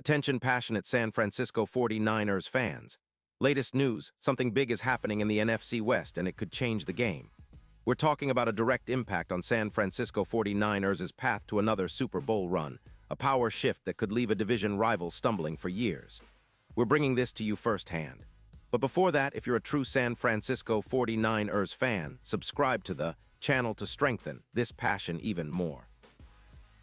Attention passionate San Francisco 49ers fans. Latest news, something big is happening in the NFC West and it could change the game. We're talking about a direct impact on San Francisco 49ers' path to another Super Bowl run, a power shift that could leave a division rival stumbling for years. We're bringing this to you firsthand. But before that, if you're a true San Francisco 49ers fan, subscribe to the channel to strengthen this passion even more.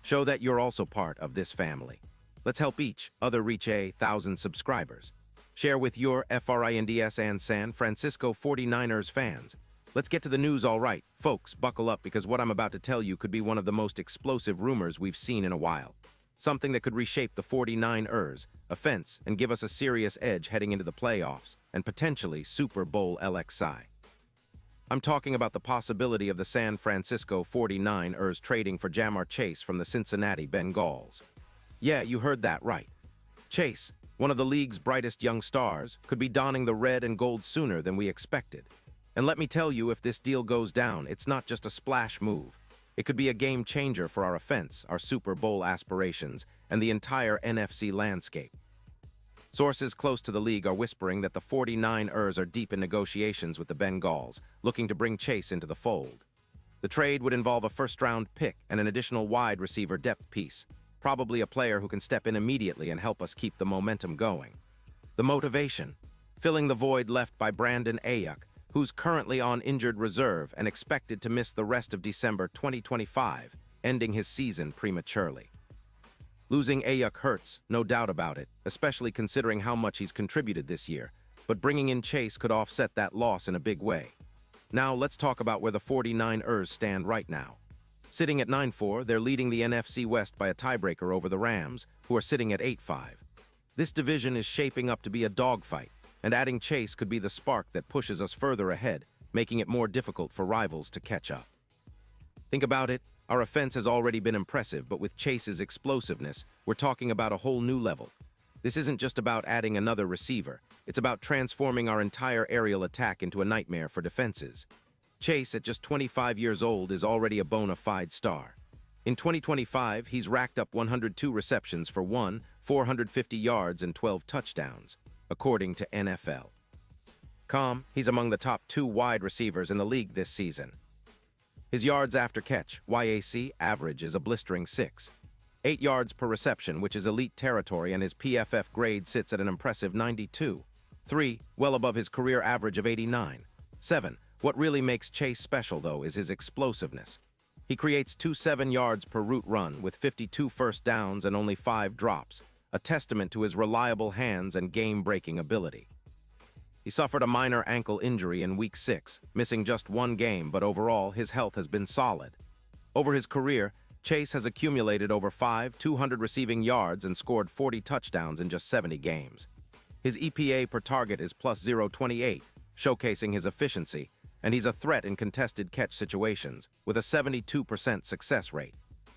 Show that you're also part of this family. Let's help each other reach 1,000 subscribers. Share with your FRINDS and San Francisco 49ers fans. Let's get to the news all right. Folks, buckle up because what I'm about to tell you could be one of the most explosive rumors we've seen in a while. Something that could reshape the 49ers offense and give us a serious edge heading into the playoffs and potentially Super Bowl LXI. I'm talking about the possibility of the San Francisco 49ers trading for Ja'Marr Chase from the Cincinnati Bengals. Yeah, you heard that right. Chase, one of the league's brightest young stars, could be donning the red and gold sooner than we expected. And let me tell you, if this deal goes down, it's not just a splash move. It could be a game changer for our offense, our Super Bowl aspirations, and the entire NFC landscape. Sources close to the league are whispering that the 49ers are deep in negotiations with the Bengals, looking to bring Chase into the fold. The trade would involve a first-round pick and an additional wide receiver depth piece, probably a player who can step in immediately and help us keep the momentum going. The motivation: filling the void left by Brandon Ayuk, who's currently on injured reserve and expected to miss the rest of December 2025, ending his season prematurely. Losing Ayuk hurts, no doubt about it, especially considering how much he's contributed this year, but bringing in Chase could offset that loss in a big way. Now let's talk about where the 49ers stand right now. Sitting at 9-4, they're leading the NFC West by a tiebreaker over the Rams, who are sitting at 8-5. This division is shaping up to be a dogfight, and adding Chase could be the spark that pushes us further ahead, making it more difficult for rivals to catch up. Think about it, our offense has already been impressive, but with Chase's explosiveness, we're talking about a whole new level. This isn't just about adding another receiver, it's about transforming our entire aerial attack into a nightmare for defenses. Chase, at just 25 years old, is already a bona fide star. In 2025, he's racked up 102 receptions for 450 yards and 12 touchdowns, according to NFL.com. He's among the top 2 wide receivers in the league this season. His yards after catch, YAC, average is a blistering 6.8 yards per reception, which is elite territory, and his PFF grade sits at an impressive 92.3, well above his career average of 89.7. What really makes Chase special, though, is his explosiveness. He creates 2.7 yards per route run with 52 first downs and only 5 drops, a testament to his reliable hands and game-breaking ability. He suffered a minor ankle injury in Week 6, missing just 1 game, but overall, his health has been solid. Over his career, Chase has accumulated over 200 receiving yards and scored 40 touchdowns in just 70 games. His EPA per target is plus 0.28, showcasing his efficiency, and he's a threat in contested catch situations, with a 72% success rate.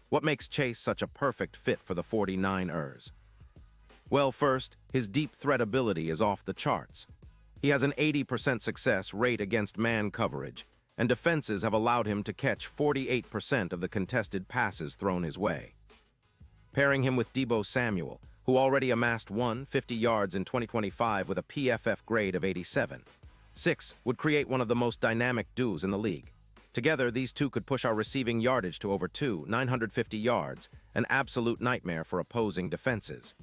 What makes Chase such a perfect fit for the 49ers? Well, first, his deep threat ability is off the charts. He has an 80% success rate against man coverage, and defenses have allowed him to catch 48% of the contested passes thrown his way. Pairing him with Deebo Samuel, who already amassed 150 yards in 2025 with a PFF grade of 87.6, would create one of the most dynamic duos in the league. Together, these two could push our receiving yardage to over 950 yards, an absolute nightmare for opposing defenses.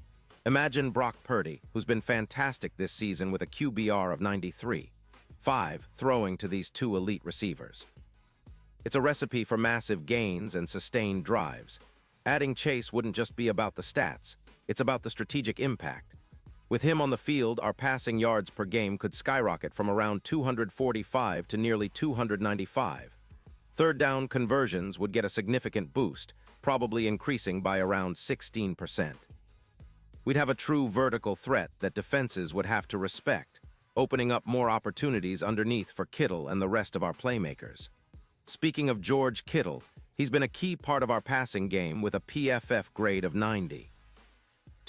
Imagine Brock Purdy, who's been fantastic this season with a QBR of 93.5, throwing to these 2 elite receivers. It's a recipe for massive gains and sustained drives. Adding Chase wouldn't just be about the stats, it's about the strategic impact. With him on the field, our passing yards per game could skyrocket from around 245 to nearly 295. Third down conversions would get a significant boost, probably increasing by around 16%. We'd have a true vertical threat that defenses would have to respect, opening up more opportunities underneath for Kittle and the rest of our playmakers. Speaking of George Kittle, he's been a key part of our passing game with a PFF grade of 90.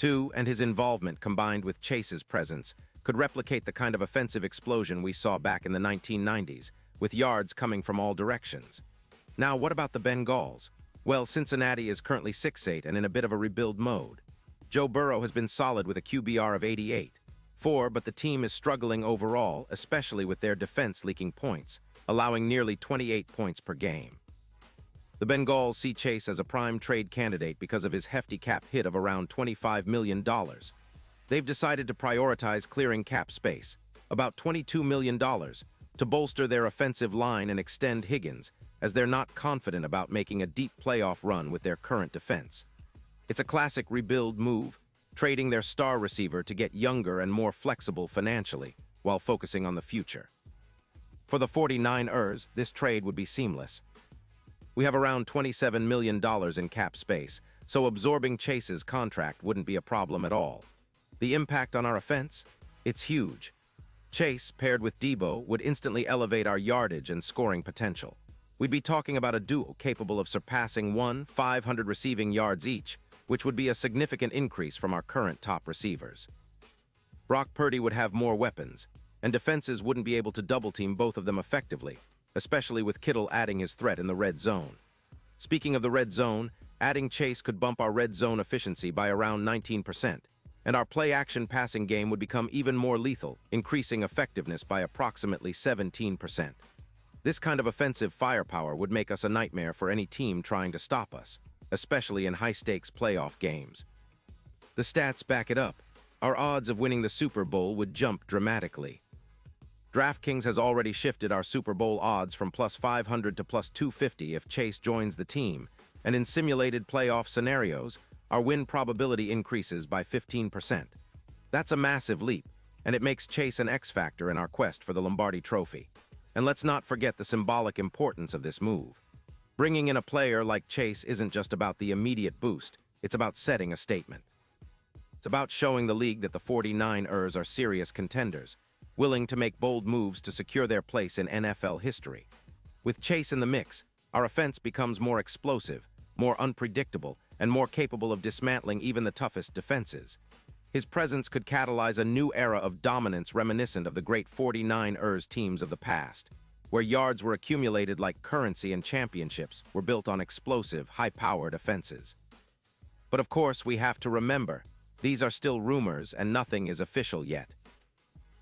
And his involvement combined with Chase's presence could replicate the kind of offensive explosion we saw back in the 1990s, with yards coming from all directions. Now, what about the Bengals? Well, Cincinnati is currently 6-8 and in a bit of a rebuild mode. Joe Burrow has been solid with a QBR of 88. But the team is struggling overall, especially with their defense leaking points, allowing nearly 28 points per game. The Bengals see Chase as a prime trade candidate because of his hefty cap hit of around $25 million. They've decided to prioritize clearing cap space, about $22 million, to bolster their offensive line and extend Higgins, as they're not confident about making a deep playoff run with their current defense. It's a classic rebuild move, trading their star receiver to get younger and more flexible financially, while focusing on the future. For the 49ers, this trade would be seamless. We have around $27 million in cap space, so absorbing Chase's contract wouldn't be a problem at all. The impact on our offense? It's huge. Chase, paired with Debo, would instantly elevate our yardage and scoring potential. We'd be talking about a duo capable of surpassing 500 receiving yards each, which would be a significant increase from our current top receivers. Brock Purdy would have more weapons, and defenses wouldn't be able to double-team both of them effectively, especially with Kittle adding his threat in the red zone. Speaking of the red zone, adding Chase could bump our red zone efficiency by around 19%, and our play-action passing game would become even more lethal, increasing effectiveness by approximately 17%. This kind of offensive firepower would make us a nightmare for any team trying to stop us, especially in high-stakes playoff games. The stats back it up. Our odds of winning the Super Bowl would jump dramatically. DraftKings has already shifted our Super Bowl odds from plus 500 to plus 250 if Chase joins the team, and in simulated playoff scenarios, our win probability increases by 15%. That's a massive leap, and it makes Chase an X-factor in our quest for the Lombardi Trophy. And let's not forget the symbolic importance of this move. Bringing in a player like Chase isn't just about the immediate boost, it's about setting a statement. It's about showing the league that the 49ers are serious contenders, willing to make bold moves to secure their place in NFL history. With Chase in the mix, our offense becomes more explosive, more unpredictable, and more capable of dismantling even the toughest defenses. His presence could catalyze a new era of dominance reminiscent of the great 49ers teams of the past, where yards were accumulated like currency and championships were built on explosive, high-powered offenses. But of course, we have to remember, these are still rumors and nothing is official yet.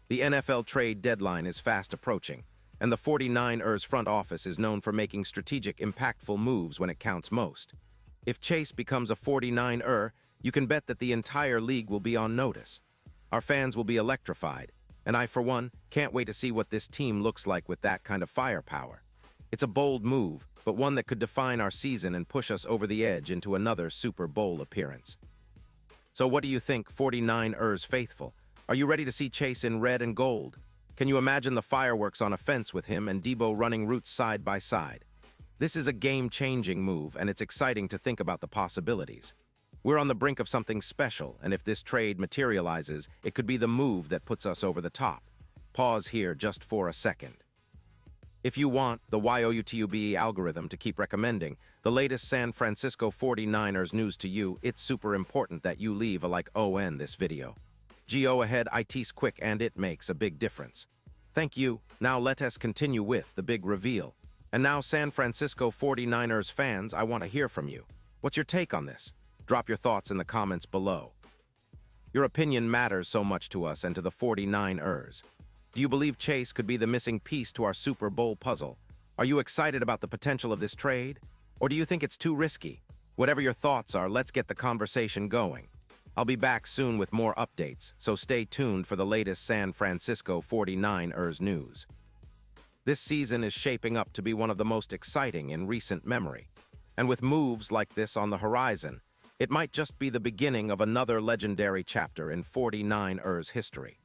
The NFL trade deadline is fast approaching, and the 49ers front office is known for making strategic, impactful moves when it counts most. If Chase becomes a 49er, you can bet that the entire league will be on notice. Our fans will be electrified, and I, for one, can't wait to see what this team looks like with that kind of firepower. It's a bold move, but one that could define our season and push us over the edge into another Super Bowl appearance. So what do you think, 49ers faithful? Are you ready to see Chase in red and gold? Can you imagine the fireworks on a fence with him and Debo running routes side by side? This is a game-changing move, and it's exciting to think about the possibilities. We're on the brink of something special, and if this trade materializes, it could be the move that puts us over the top. Pause here just for a second. If you want the YouTube algorithm to keep recommending the latest San Francisco 49ers news to you, it's super important that you leave a like on this video. Go ahead, it's quick and it makes a big difference. Thank you. Now let us continue with the big reveal. And now, San Francisco 49ers fans, I want to hear from you. What's your take on this? Drop your thoughts in the comments below. Your opinion matters so much to us and to the 49ers. Do you believe Chase could be the missing piece to our Super Bowl puzzle? Are you excited about the potential of this trade? Or do you think it's too risky? Whatever your thoughts are, let's get the conversation going. I'll be back soon with more updates, so stay tuned for the latest San Francisco 49ers news. This season is shaping up to be one of the most exciting in recent memory. And with moves like this on the horizon, it might just be the beginning of another legendary chapter in 49ers history.